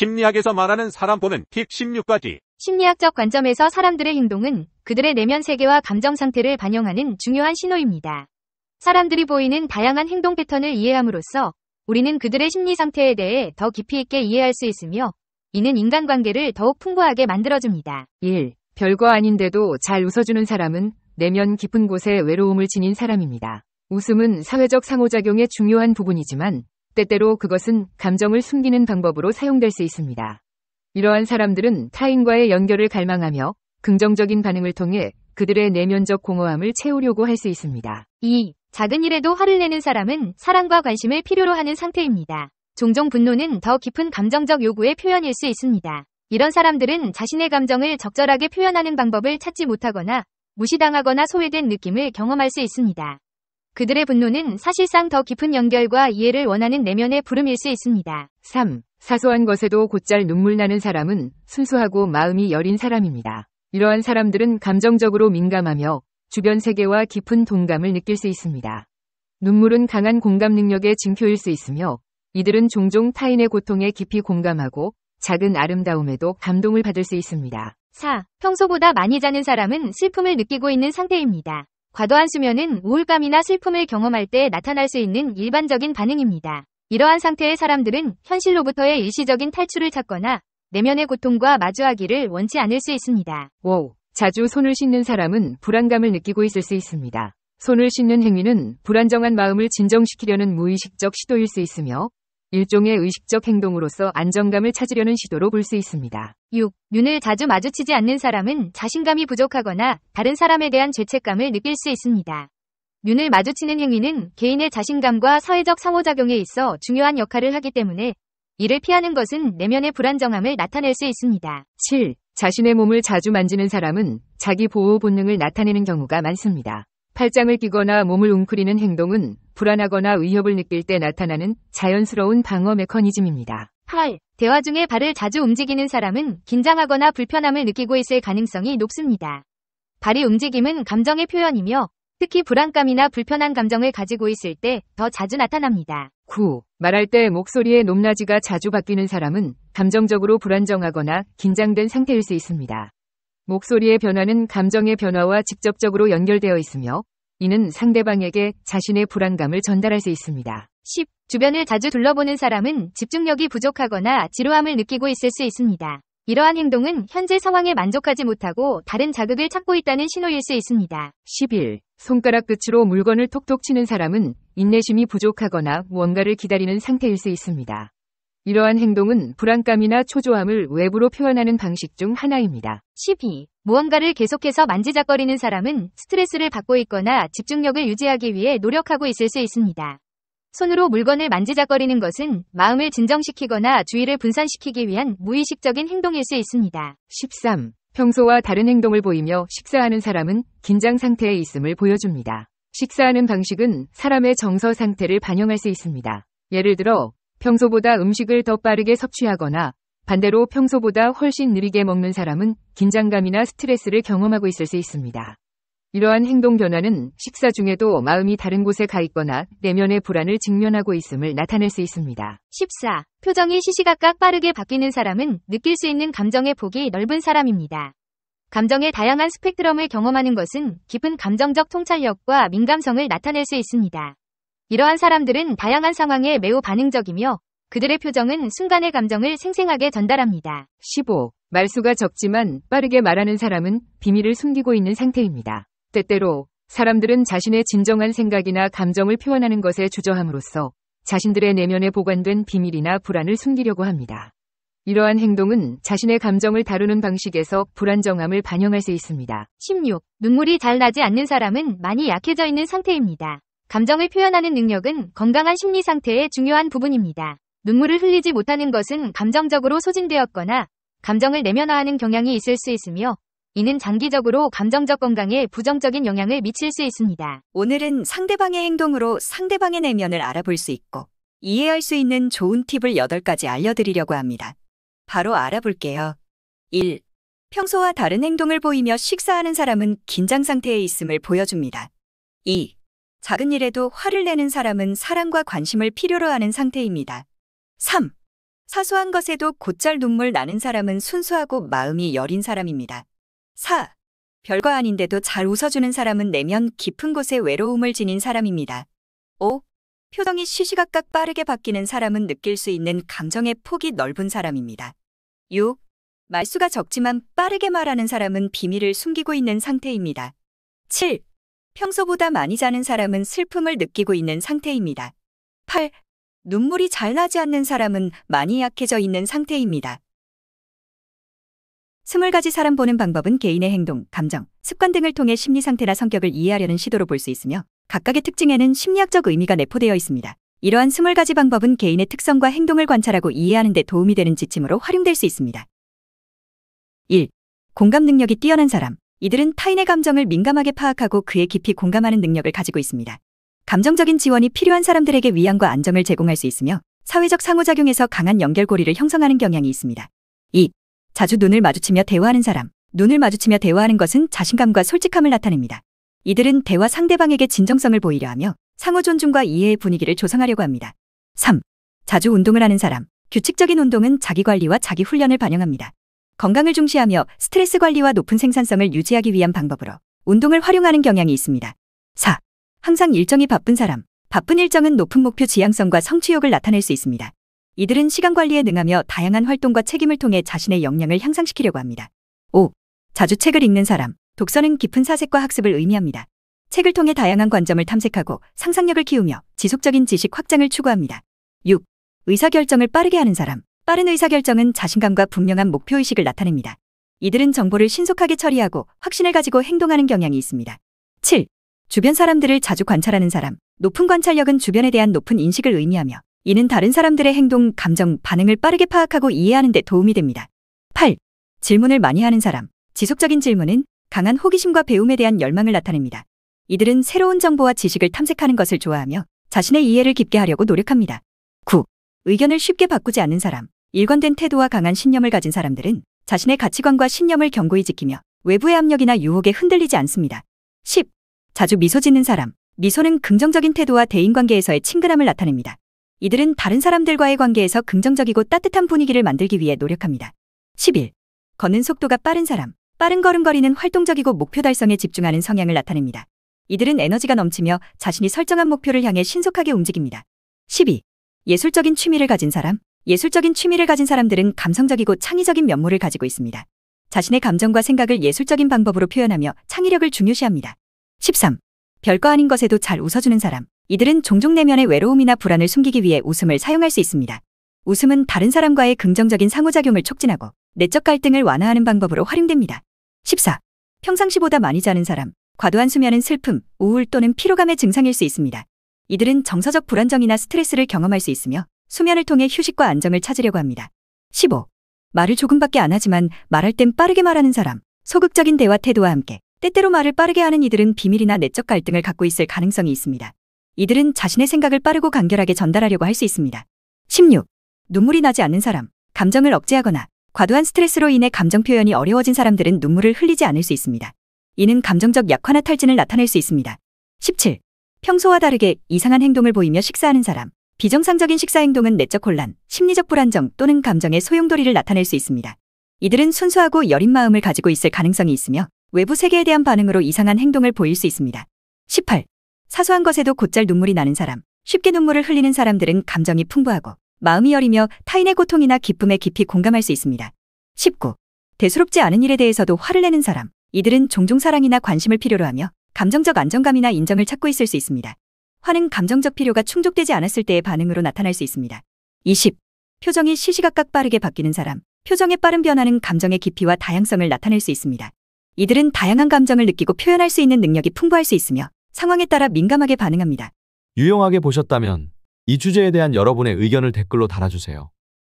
심리학에서 말하는 사람 보는 팁 16가지. 심리학적 관점에서 사람들의 행동은 그들의 내면 세계와 감정 상태를 반영하는 중요한 신호입니다. 사람들이 보이는 다양한 행동 패턴을 이해함으로써 우리는 그들의 심리 상태에 대해 더 깊이 있게 이해할 수 있으며 이는 인간관계를 더욱 풍부하게 만들어줍니다. 1. 별거 아닌데도 잘 웃어주는 사람은 내면 깊은 곳에 외로움을 지닌 사람입니다. 웃음은 사회적 상호작용의 중요한 부분이지만 때때로 그것은 감정을 숨기는 방법으로 사용될 수 있습니다. 이러한 사람들은 타인과의 연결을 갈망하며 긍정적인 반응을 통해 그들의 내면적 공허함을 채우려고 할 수 있습니다. 2. 작은 일에도 화를 내는 사람은 사랑과 관심을 필요로 하는 상태입니다. 종종 분노는 더 깊은 감정적 요구의 표현일 수 있습니다. 이런 사람들은 자신의 감정을 적절하게 표현하는 방법을 찾지 못하거나 무시당하거나 소외된 느낌을 경험할 수 있습니다. 그들의 분노는 사실상 더 깊은 연결과 이해를 원하는 내면의 부름일 수 있습니다. 3. 사소한 것에도 곧잘 눈물 나는 사람은 순수하고 마음이 여린 사람입니다. 이러한 사람들은 감정적으로 민감하며 주변 세계와 깊은 동감을 느낄 수 있습니다. 눈물은 강한 공감 능력의 징표일 수 있으며 이들은 종종 타인의 고통에 깊이 공감하고 작은 아름다움에도 감동을 받을 수 있습니다. 4. 평소보다 많이 자는 사람은 슬픔을 느끼고 있는 상태입니다. 과도한 수면은 우울감이나 슬픔을 경험할 때 나타날 수 있는 일반적인 반응입니다. 이러한 상태의 사람들은 현실로부터의 일시적인 탈출을 찾거나 내면의 고통과 마주하기를 원치 않을 수 있습니다. 5. 자주 손을 씻는 사람은 불안감을 느끼고 있을 수 있습니다. 손을 씻는 행위는 불안정한 마음을 진정시키려는 무의식적 시도일 수 있으며 일종의 의식적 행동으로서 안정감을 찾으려는 시도로 볼 수 있습니다. 6. 눈을 자주 마주치지 않는 사람은 자신감이 부족하거나 다른 사람에 대한 죄책감을 느낄 수 있습니다. 눈을 마주치는 행위는 개인의 자신감과 사회적 상호작용에 있어 중요한 역할을 하기 때문에 이를 피하는 것은 내면의 불안정함을 나타낼 수 있습니다. 7. 자신의 몸을 자주 만지는 사람은 자기 보호 본능을 나타내는 경우가 많습니다. 팔짱을 끼거나 몸을 웅크리는 행동은 불안하거나 위협을 느낄 때 나타나는 자연스러운 방어 메커니즘입니다. 8. 대화 중에 발을 자주 움직이는 사람은 긴장하거나 불편함을 느끼고 있을 가능성이 높습니다. 발의 움직임은 감정의 표현이며 특히 불안감이나 불편한 감정을 가지고 있을 때 더 자주 나타납니다. 9. 말할 때 목소리의 높낮이가 자주 바뀌는 사람은 감정적으로 불안정하거나 긴장된 상태일 수 있습니다. 목소리의 변화는 감정의 변화와 직접적으로 연결되어 있으며 이는 상대방에게 자신의 불안감을 전달할 수 있습니다. 10. 주변을 자주 둘러보는 사람은 집중력이 부족하거나 지루함을 느끼고 있을 수 있습니다. 이러한 행동은 현재 상황에 만족하지 못하고 다른 자극을 찾고 있다는 신호일 수 있습니다. 11. 손가락 끝으로 물건을 톡톡 치는 사람은 인내심이 부족하거나 무언가를 기다리는 상태일 수 있습니다. 이러한 행동은 불안감이나 초조함을 외부로 표현하는 방식 중 하나입니다. 12. 무언가를 계속해서 만지작거리는 사람은 스트레스를 받고 있거나 집중력을 유지하기 위해 노력하고 있을 수 있습니다. 손으로 물건을 만지작거리는 것은 마음을 진정시키거나 주의를 분산시키기 위한 무의식적인 행동일 수 있습니다. 13. 평소와 다른 행동을 보이며 식사하는 사람은 긴장 상태에 있음을 보여줍니다. 식사하는 방식은 사람의 정서 상태를 반영할 수 있습니다. 예를 들어 평소보다 음식을 더 빠르게 섭취하거나 반대로 평소보다 훨씬 느리게 먹는 사람은 긴장감이나 스트레스를 경험하고 있을 수 있습니다. 이러한 행동 변화는 식사 중에도 마음이 다른 곳에 가 있거나 내면의 불안을 직면하고 있음을 나타낼 수 있습니다. 14. 표정이 시시각각 빠르게 바뀌는 사람은 느낄 수 있는 감정의 폭이 넓은 사람입니다. 감정의 다양한 스펙트럼을 경험하는 것은 깊은 감정적 통찰력과 민감성을 나타낼 수 있습니다. 이러한 사람들은 다양한 상황에 매우 반응적이며 그들의 표정은 순간의 감정을 생생하게 전달합니다. 15. 말수가 적지만 빠르게 말하는 사람은 비밀을 숨기고 있는 상태입니다. 때때로 사람들은 자신의 진정한 생각이나 감정을 표현하는 것에 주저함으로써 자신들의 내면에 보관된 비밀이나 불안을 숨기려고 합니다. 이러한 행동은 자신의 감정을 다루는 방식에서 불안정함을 반영할 수 있습니다. 16. 눈물이 잘 나지 않는 사람은 많이 약해져 있는 상태입니다. 감정을 표현하는 능력은 건강한 심리 상태의 중요한 부분입니다. 눈물을 흘리지 못하는 것은 감정적으로 소진되었거나 감정을 내면화하는 경향이 있을 수 있으며 이는 장기적으로 감정적 건강에 부정적인 영향을 미칠 수 있습니다. 오늘은 상대방의 행동으로 상대방의 내면을 알아볼 수 있고 이해할 수 있는 좋은 팁을 8가지 알려드리려고 합니다. 바로 알아볼게요. 1. 평소와 다른 행동을 보이며 식사하는 사람은 긴장 상태에 있음을 보여줍니다. 2. 작은 일에도 화를 내는 사람은 사랑과 관심을 필요로 하는 상태입니다. 3. 사소한 것에도 곧잘 눈물 나는 사람은 순수하고 마음이 여린 사람입니다. 4. 별거 아닌데도 잘 웃어주는 사람은 내면 깊은 곳에 외로움을 지닌 사람입니다. 5. 표정이 시시각각 빠르게 바뀌는 사람은 느낄 수 있는 감정의 폭이 넓은 사람입니다. 6. 말수가 적지만 빠르게 말하는 사람은 비밀을 숨기고 있는 상태입니다. 7. 평소보다 많이 자는 사람은 슬픔을 느끼고 있는 상태입니다. 8. 눈물이 잘 나지 않는 사람은 많이 약해져 있는 상태입니다. 20가지 사람 보는 방법은 개인의 행동, 감정, 습관 등을 통해 심리 상태나 성격을 이해하려는 시도로 볼 수 있으며 각각의 특징에는 심리학적 의미가 내포되어 있습니다. 이러한 20가지 방법은 개인의 특성과 행동을 관찰하고 이해하는 데 도움이 되는 지침으로 활용될 수 있습니다. 1. 공감 능력이 뛰어난 사람. 이들은 타인의 감정을 민감하게 파악하고 그에 깊이 공감하는 능력을 가지고 있습니다. 감정적인 지원이 필요한 사람들에게 위안과 안정을 제공할 수 있으며 사회적 상호작용에서 강한 연결고리를 형성하는 경향이 있습니다. 2. 자주 눈을 마주치며 대화하는 사람. 눈을 마주치며 대화하는 것은 자신감과 솔직함을 나타냅니다. 이들은 대화 상대방에게 진정성을 보이려 하며 상호 존중과 이해의 분위기를 조성하려고 합니다. 3. 자주 운동을 하는 사람. 규칙적인 운동은 자기관리와 자기훈련을 반영합니다. 건강을 중시하며 스트레스 관리와 높은 생산성을 유지하기 위한 방법으로 운동을 활용하는 경향이 있습니다. 4. 항상 일정이 바쁜 사람. 바쁜 일정은 높은 목표 지향성과 성취욕을 나타낼 수 있습니다. 이들은 시간 관리에 능하며 다양한 활동과 책임을 통해 자신의 역량을 향상시키려고 합니다. 5. 자주 책을 읽는 사람. 독서는 깊은 사색과 학습을 의미합니다. 책을 통해 다양한 관점을 탐색하고 상상력을 키우며 지속적인 지식 확장을 추구합니다. 6. 의사결정을 빠르게 하는 사람. 빠른 의사결정은 자신감과 분명한 목표의식을 나타냅니다. 이들은 정보를 신속하게 처리하고 확신을 가지고 행동하는 경향이 있습니다. 7. 주변 사람들을 자주 관찰하는 사람. 높은 관찰력은 주변에 대한 높은 인식을 의미하며 이는 다른 사람들의 행동, 감정, 반응을 빠르게 파악하고 이해하는 데 도움이 됩니다. 8. 질문을 많이 하는 사람. 지속적인 질문은 강한 호기심과 배움에 대한 열망을 나타냅니다. 이들은 새로운 정보와 지식을 탐색하는 것을 좋아하며 자신의 이해를 깊게 하려고 노력합니다. 9. 의견을 쉽게 바꾸지 않는 사람. 일관된 태도와 강한 신념을 가진 사람들은 자신의 가치관과 신념을 견고히 지키며 외부의 압력이나 유혹에 흔들리지 않습니다. 10. 자주 미소 짓는 사람. 미소는 긍정적인 태도와 대인관계에서의 친근함을 나타냅니다. 이들은 다른 사람들과의 관계에서 긍정적이고 따뜻한 분위기를 만들기 위해 노력합니다. 11. 걷는 속도가 빠른 사람. 빠른 걸음걸이는 활동적이고 목표 달성에 집중하는 성향을 나타냅니다. 이들은 에너지가 넘치며 자신이 설정한 목표를 향해 신속하게 움직입니다. 12. 예술적인 취미를 가진 사람. 예술적인 취미를 가진 사람들은 감성적이고 창의적인 면모를 가지고 있습니다. 자신의 감정과 생각을 예술적인 방법으로 표현하며 창의력을 중요시합니다. 13. 별거 아닌 것에도 잘 웃어주는 사람. 이들은 종종 내면의 외로움이나 불안을 숨기기 위해 웃음을 사용할 수 있습니다. 웃음은 다른 사람과의 긍정적인 상호작용을 촉진하고 내적 갈등을 완화하는 방법으로 활용됩니다. 14. 평상시보다 많이 자는 사람. 과도한 수면은 슬픔, 우울 또는 피로감의 증상일 수 있습니다. 이들은 정서적 불안정이나 스트레스를 경험할 수 있으며 수면을 통해 휴식과 안정을 찾으려고 합니다. 15. 말을 조금밖에 안 하지만 말할 땐 빠르게 말하는 사람. 소극적인 대화 태도와 함께 때때로 말을 빠르게 하는 이들은 비밀이나 내적 갈등을 갖고 있을 가능성이 있습니다. 이들은 자신의 생각을 빠르고 간결하게 전달하려고 할 수 있습니다. 16. 눈물이 나지 않는 사람. 감정을 억제하거나 과도한 스트레스로 인해 감정 표현이 어려워진 사람들은 눈물을 흘리지 않을 수 있습니다. 이는 감정적 약화나 탈진을 나타낼 수 있습니다. 17. 평소와 다르게 이상한 행동을 보이며 식사하는 사람. 비정상적인 식사 행동은 내적 혼란, 심리적 불안정 또는 감정의 소용돌이를 나타낼 수 있습니다. 이들은 순수하고 여린 마음을 가지고 있을 가능성이 있으며 외부 세계에 대한 반응으로 이상한 행동을 보일 수 있습니다. 18. 사소한 것에도 곧잘 눈물이 나는 사람. 쉽게 눈물을 흘리는 사람들은 감정이 풍부하고 마음이 여리며 타인의 고통이나 기쁨에 깊이 공감할 수 있습니다. 19. 대수롭지 않은 일에 대해서도 화를 내는 사람. 이들은 종종 사랑이나 관심을 필요로 하며 감정적 안정감이나 인정을 찾고 있을 수 있습니다. 화는 감정적 필요가 충족되지 않았을 때의 반응으로 나타날 수 있습니다. 20. 표정이 시시각각 빠르게 바뀌는 사람. 표정의 빠른 변화는 감정의 깊이와 다양성을 나타낼 수 있습니다. 이들은 다양한 감정을 느끼고 표현할 수 있는 능력이 풍부할 수 있으며 상황에 따라 민감하게 반응합니다. 유용하게 보셨다면 이 주제에 대한 여러분의 의견을 댓글로 달아주세요.